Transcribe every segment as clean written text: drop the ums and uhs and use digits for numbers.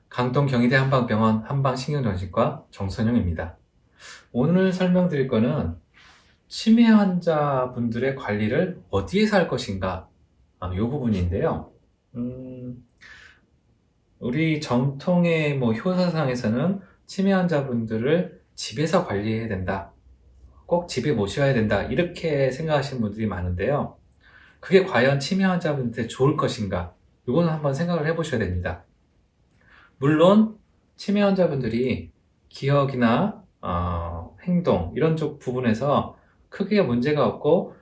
강동 경희대 한방병원 한방신경정신과 정선영입니다. 오늘 설명드릴 거는 치매 환자분들의 관리를 어디에서 할 것인가, 이 부분인데요. 우리 정통의 효사상에서는 치매 환자분들을 집에서 관리해야 된다, 꼭 집에 모셔야 된다, 이렇게 생각하시는 분들이 많은데요. 그게 과연 치매 환자분들한테 좋을 것인가, 이거는 한번 생각을 해보셔야 됩니다. 물론 치매 환자분들이 기억이나 행동 이런 쪽 부분에서 크게 문제가 없고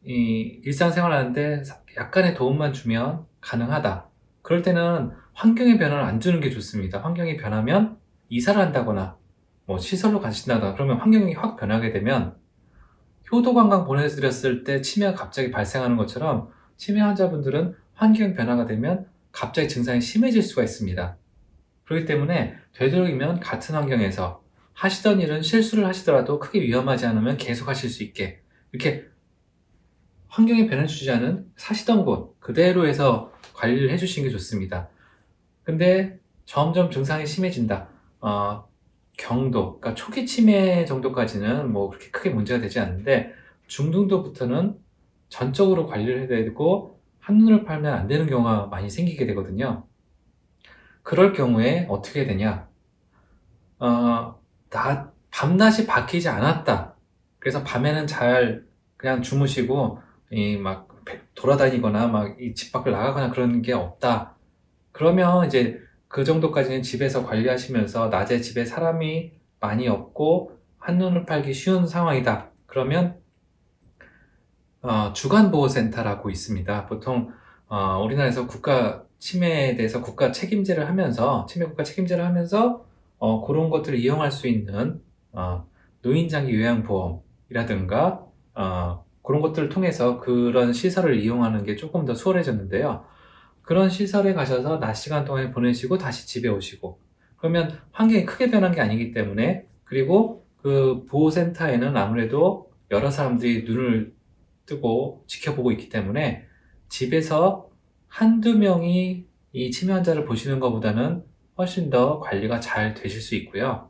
일상생활 하는데 약간의 도움만 주면 가능하다. 그럴 때는 환경의 변화를 안 주는 게 좋습니다. 환경이 변하면 이사를 한다거나 시설로 가신다거나 그러면 환경이 확 변하게 되면 효도관광 보내드렸을 때 치매가 갑자기 발생하는 것처럼 치매 환자분들은 환경 변화가 되면 갑자기 증상이 심해질 수가 있습니다. 그렇기 때문에 되도록이면 같은 환경에서 하시던 일은 실수를 하시더라도 크게 위험하지 않으면 계속 하실 수 있게 이렇게 환경에 변화 주지 않은 사시던 곳 그대로 해서 관리를 해주시는 게 좋습니다. 근데 점점 증상이 심해진다. 경도, 그러니까 초기 치매 정도까지는 그렇게 크게 문제가 되지 않는데 중등도부터는 전적으로 관리를 해야 되고 한눈을 팔면 안 되는 경우가 많이 생기게 되거든요. 그럴 경우에 어떻게 되냐? 밤낮이 바뀌지 않았다. 그래서 밤에는 잘 그냥 주무시고 돌아다니거나 이 집 밖을 나가거나 그런 게 없다. 그러면 이제 그 정도까지는 집에서 관리하시면서 낮에 집에 사람이 많이 없고 한눈을 팔기 쉬운 상황이다. 그러면 주간보호센터라고 있습니다. 보통 우리나라에서 국가 치매에 대해서 국가 책임제를 하면서 치매 국가 책임제를 하면서 그런 것들을 이용할 수 있는 노인장기 요양보험이라든가 그런 것들을 통해서 그런 시설을 이용하는 게 조금 더 수월해졌는데요. 그런 시설에 가셔서 낮 시간 동안 보내시고 다시 집에 오시고 그러면 환경이 크게 변한 게 아니기 때문에 그리고 그 보호센터에는 아무래도 여러 사람들이 눈을 뜨고 지켜보고 있기 때문에 집에서 한두 명이 이 치매 환자를 보시는 것보다는 훨씬 더 관리가 잘 되실 수 있고요.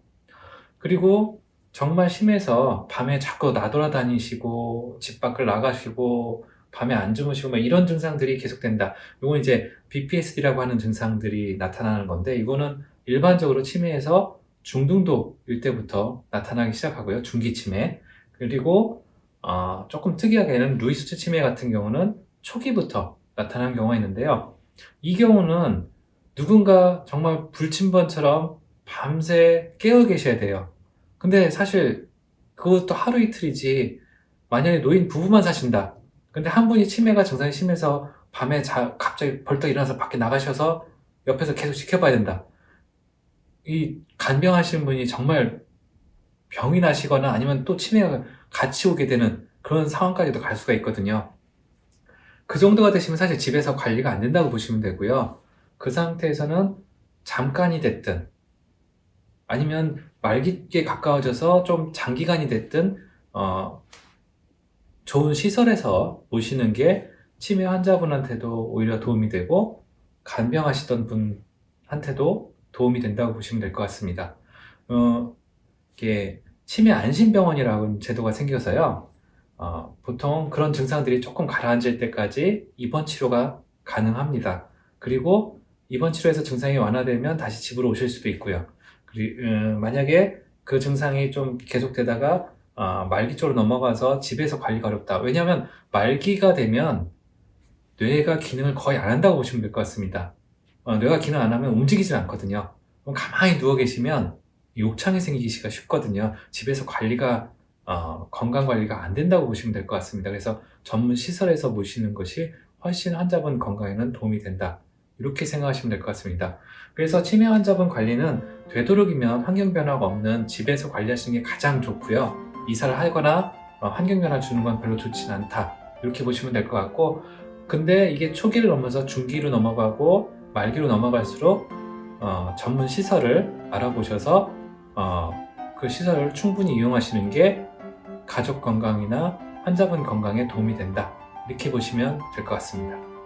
그리고 정말 심해서 밤에 자꾸 나돌아다니시고 집 밖을 나가시고 밤에 안 주무시고 이런 증상들이 계속된다. 이건 이제 BPSD라고 하는 증상들이 나타나는 건데 이거는 일반적으로 치매에서 중등도일 때부터 나타나기 시작하고요. 중기 치매. 그리고 조금 특이하게는 루이스 치매 같은 경우는 초기부터 나타나는 경우가 있는데요. 이 경우는 누군가 정말 불침번처럼 밤새 깨어 계셔야 돼요. 근데 사실 그것도 하루 이틀이지 만약에 노인 부부만 사신다. 근데 한 분이 치매가 증상이 심해서 밤에 갑자기 벌떡 일어나서 밖에 나가셔서 옆에서 계속 지켜봐야 된다. 이 간병하시는 분이 정말 병이 나시거나 아니면 또 치매가 같이 오게 되는 그런 상황까지도 갈 수가 있거든요. 그 정도가 되시면 사실 집에서 관리가 안 된다고 보시면 되고요. 그 상태에서는 잠깐이 됐든 아니면 말기에 가까워져서 좀 장기간이 됐든 좋은 시설에서 모시는 게 치매 환자분한테도 오히려 도움이 되고 간병하시던 분한테도 도움이 된다고 보시면 될 것 같습니다. 이게 치매 안심병원이라는 제도가 생겨서요. 보통 그런 증상들이 조금 가라앉을 때까지 입원 치료가 가능합니다. 그리고 입원 치료에서 증상이 완화되면 다시 집으로 오실 수도 있고요. 만약에 그 증상이 좀 계속되다가 말기 쪽으로 넘어가서 집에서 관리가 어렵다. 왜냐하면 말기가 되면 뇌가 기능을 거의 안 한다고 보시면 될 것 같습니다. 뇌가 기능 안 하면 움직이질 않거든요. 그럼 가만히 누워 계시면 욕창이 생기기가 쉽거든요. 집에서 건강 관리가 안 된다고 보시면 될 것 같습니다. 그래서 전문 시설에서 모시는 것이 훨씬 환자분 건강에는 도움이 된다. 이렇게 생각하시면 될 것 같습니다. 그래서 치매 환자분 관리는 되도록이면 환경 변화가 없는 집에서 관리하시는 게 가장 좋고요. 이사를 하거나 환경 변화 주는 건 별로 좋진 않다. 이렇게 보시면 될 것 같고 근데 이게 초기를 넘어서 중기로 넘어가고 말기로 넘어갈수록 전문 시설을 알아보셔서 그 시설을 충분히 이용하시는 게 가족 건강이나 환자분 건강에 도움이 된다. 이렇게 보시면 될 것 같습니다.